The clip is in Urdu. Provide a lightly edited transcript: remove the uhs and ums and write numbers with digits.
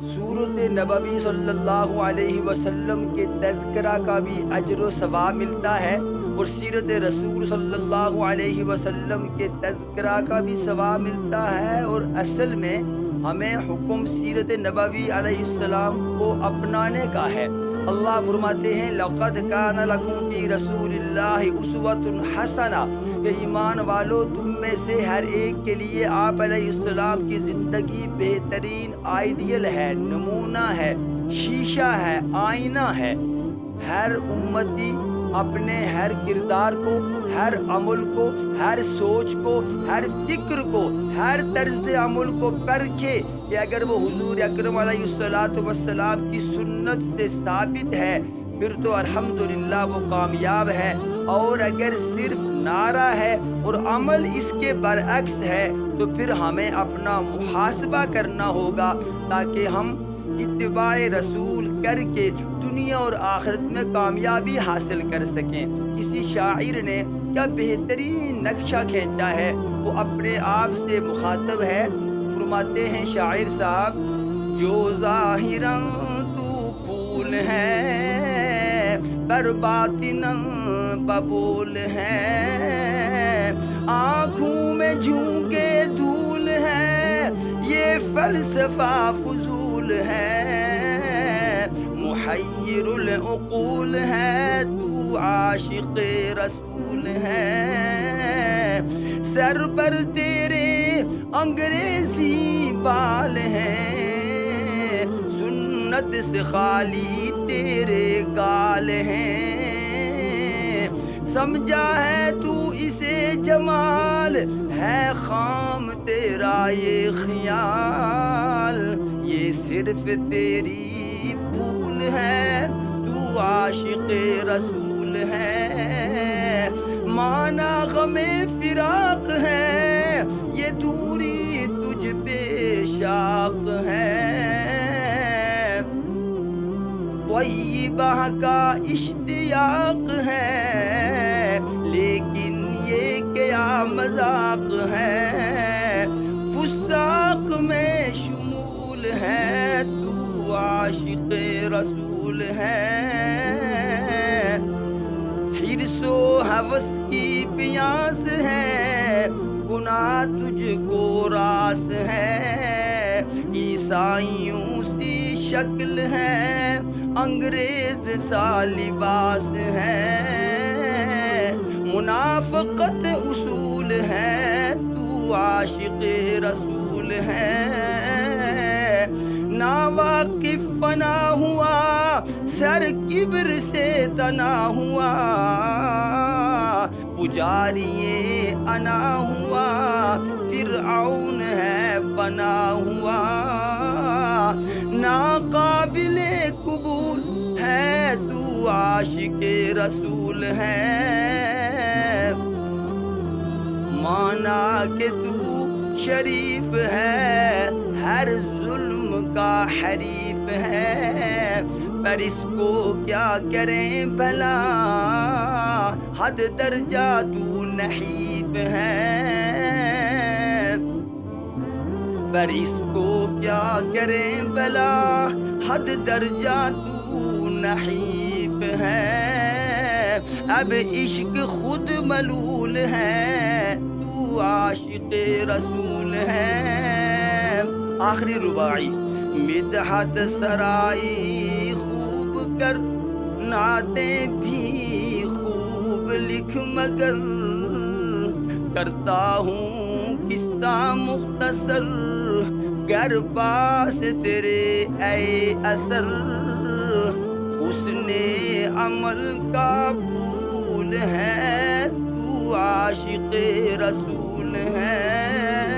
سورت نبوی صلی اللہ علیہ وسلم کے تذکرہ کا بھی اجر و ثواب ملتا ہے، اور سیرت رسول صلی اللہ علیہ وسلم کے تذکرہ کا بھی ثواب ملتا ہے، اور اصل میں ہمیں حکم سیرت نبوی علیہ السلام کو اپنانے کا ہے۔ اللہ فرماتے ہیں لَقَدْ كَانَ لَكُمْ فِي رَسُولِ اللَّهِ أُسْوَةٌ حَسَنَةٌ، کہ ایمان والو تم میں سے ہر ایک کے لیے آپ علیہ السلام کی زندگی بہترین آئیڈیل ہے، نمونہ ہے، شیشہ ہے، آئینہ ہے۔ ہر امتی اپنے ہر کردار کو، ہر عمل کو، ہر سوچ کو، ہر فکر کو، ہر طرز عمل کو پرکھے کہ اگر وہ حضور اکرم علیہ الصلوۃ والسلام کی سنت سے ثابت ہے پھر تو الحمدللہ وہ کامیاب ہے، اور اگر صرف نعرہ ہے اور عمل اس کے برعکس ہے تو پھر ہمیں اپنا محاسبہ کرنا ہوگا تاکہ ہم اتباع رسول کر کے دنیا اور آخرت میں کامیابی حاصل کر سکیں۔ کسی شاعر نے کیا بہترین نقشہ کھینچا ہے، وہ اپنے آپ سے مخاطب ہے، فرماتے ہیں شاعر صاحب جو ظاہراً تو پھول ہے پر باطناً ببول ہے، آنکھوں میں جھونکے دھول ہے یہ فلسفہ فضول ہے، محیر العقول ہے تو عاشق رسول ہے، سر پر تیرے انگریزی بال ہیں، سنت سے خالی تیرے گال ہیں، سمجھا ہے تو اسے جمال ہے خام تیرا یہ خیال، یہ صرف تیری بھول ہے تو عاشق رسول ہے، مانا غم فراق ہے یہ دوری تجھ پہ شاق ہے، طیبہ کا اشتیاق ہے لیکن یہ کیا مذاق ہے، فساق میں شمول ہے تو عاشق رسول ہے، حرص و ہوس کی پیاس ہے گناہ تجھ کو راس ہے، عیسائیوں سی شکل ہے انگریز سا لباس ہے، منافقت اصول ہے تو عاشق رسول ہے، ناواقف فنا ہوا سر کبر سے تنا ہوا، پجاری انا ہوا فرعون ہے بنا ہوا، ناقابل قبول ہے تو عاشق رسول ہے، مانا کہ تو شریف ہے ہر ظلم کا حریف ہے، پر اس کو کیا کریں بھلا حد درجہ تو نحیف ہے، پر اس کو کیا کریں بھلا حد درجہ تو نحیف ہے، اب عشق خود ملول ہے تو عاشق رسول ہے۔ آخری رباعی مدحت سرائی خوب کر نعتیں بھی خوب لکھ مگر کرتا ہوں قصہ مختصر گر پاس تیرے اے اثر، حسن عمل کا پھول ہے تو عاشق رسول ہے۔